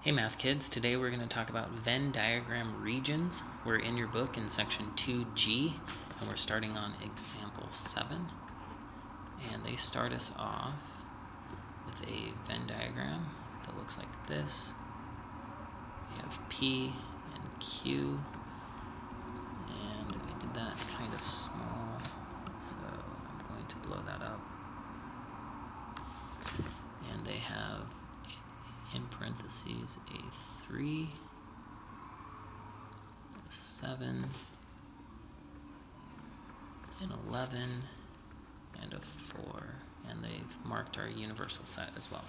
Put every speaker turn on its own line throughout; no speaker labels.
Hey math kids, today we're going to talk about Venn diagram regions. We're in your book in section 2G and we're starting on example 7. And they start us off with a Venn diagram that looks like this. We have P and Q, and I did that kind of small, so I'm going to blow that up. And they have in parentheses a 3, a 7, an 11, and a 4, and they've marked our universal set as well.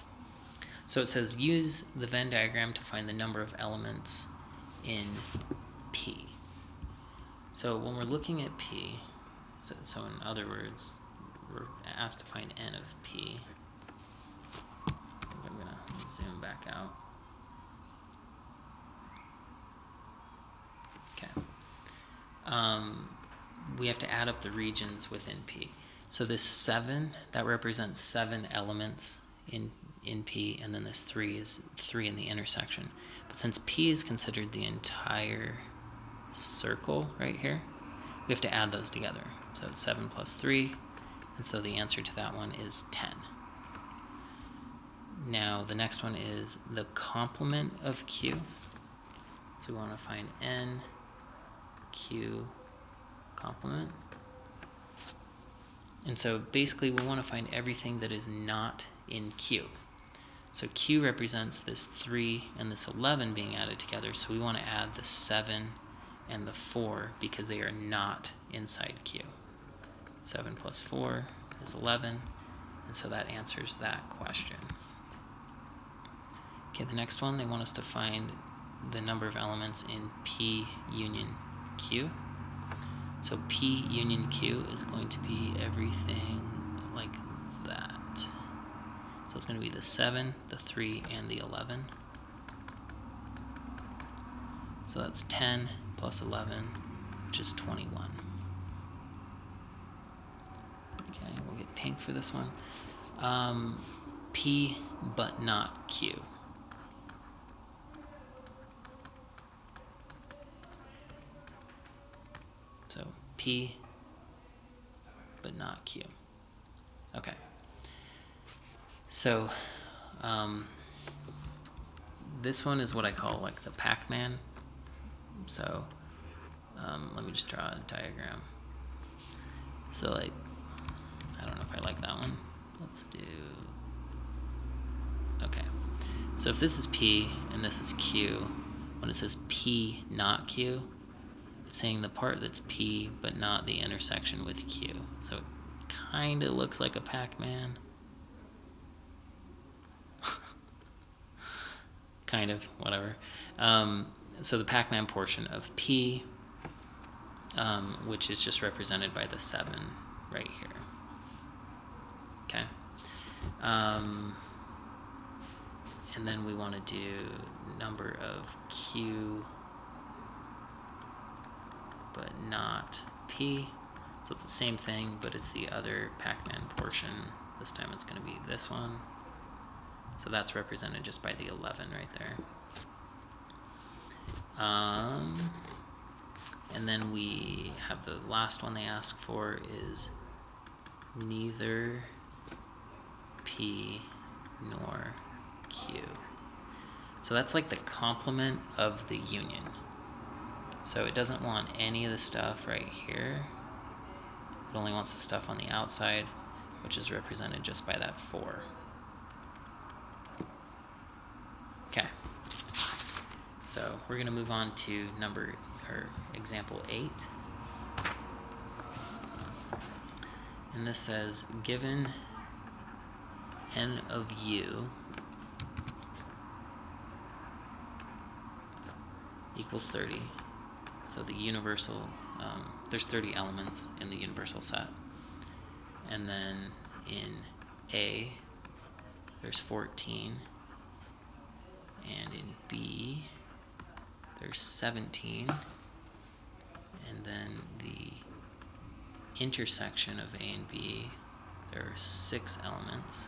So it says use the Venn diagram to find the number of elements in P. So when we're looking at P, so in other words, we're asked to find n of P. I'm going to zoom back out. Okay. We have to add up the regions within P. So this 7, that represents 7 elements in P, and then this 3 is 3 in the intersection. But since P is considered the entire circle right here, we have to add those together. So it's 7 plus 3, and so the answer to that one is 10. Now the next one is the complement of Q. So we want to find n, Q, complement. And so basically we want to find everything that is not in Q. So Q represents this 3 and this 11 being added together, so we want to add the 7 and the 4 because they are not inside Q. 7 plus 4 is 11, and so that answers that question. Okay, the next one, they want us to find the number of elements in P union Q. So P union Q is going to be everything like that. So it's going to be the 7, the 3, and the 11. So that's 10 plus 11, which is 21. Okay, we'll get pink for this one. P but not Q. So P but not Q. Okay. So this one is what I call like the Pac-Man. So let me just draw a diagram. So like, I don't know if I like that one. Let's do, okay. So if this is P and this is Q, when it says P not Q, it's saying the part that's P but not the intersection with Q. So it kind of looks like a Pac-Man. Kind of, whatever. So the Pac-Man portion of P, which is just represented by the 7 right here. Okay. And then we want to do number of Q but not P. So it's the same thing, but it's the other Pac-Man portion. This time it's going to be this one. So that's represented just by the 11 right there. And then we have the last one they ask for is neither P nor Q. So that's like the complement of the union. So it doesn't want any of the stuff right here. It only wants the stuff on the outside, which is represented just by that 4. Okay. So we're going to move on to example 8. And this says, given n of u equals 30. So the universal, there's 30 elements in the universal set. And then in A, there's 14. And in B, there's 17. And then the intersection of A and B, there are 6 elements.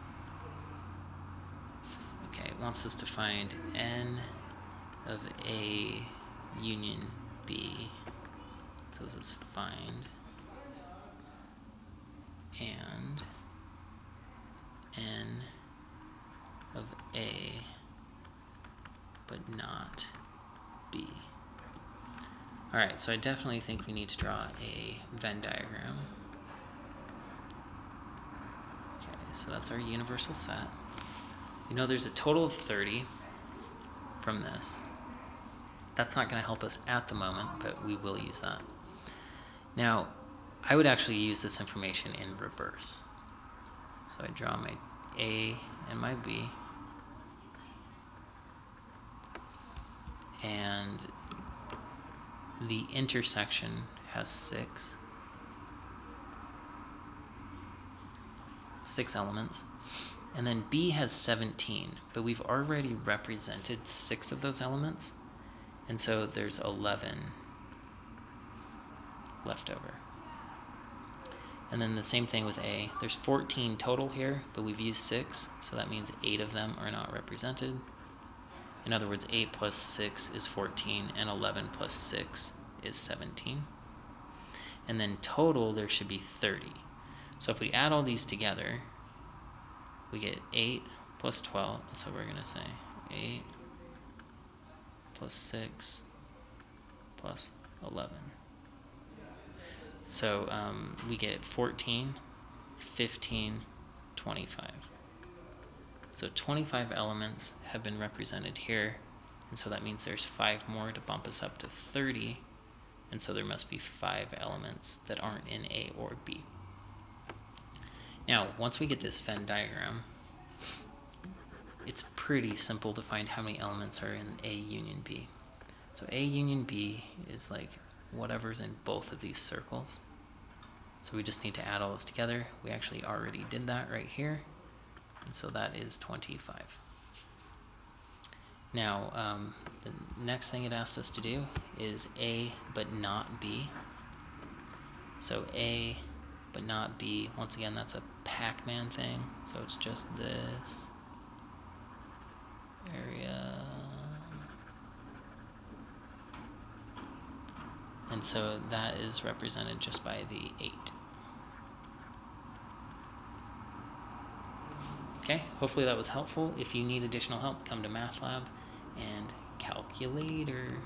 Okay, Okay, it wants us to find n of A union B. So this is find and n of A but not B. Alright, so I definitely think we need to draw a Venn diagram. Okay, so that's our universal set. You know there's a total of 30 from this. That's not going to help us at the moment, but we will use that. Now, I would actually use this information in reverse. So I draw my A and my B. And the intersection has 6 elements. And then B has 17, but we've already represented 6 of those elements. And so there's 11 left over. And then the same thing with A. There's 14 total here, but we've used 6, so that means 8 of them are not represented. In other words, 8 plus 6 is 14, and 11 plus 6 is 17. And then total, there should be 30. So if we add all these together, we get 8 plus 12, so we're going to say 8 plus 6 plus 11. So we get 14, 15, 25. So 25 elements have been represented here, and so that means there's 5 more to bump us up to 30, and so there must be 5 elements that aren't in A or B. Now, once we get this Venn diagram, it's pretty simple to find how many elements are in A union B. So A union B is like whatever's in both of these circles. So we just need to add all those together. We actually already did that right here. And so that is 25. Now, the next thing it asks us to do is A but not B. So A but not B, once again, that's a Pac-Man thing. So it's just this area. And so that is represented just by the 8. Okay, hopefully that was helpful. If you need additional help, come to Math Lab and calculator.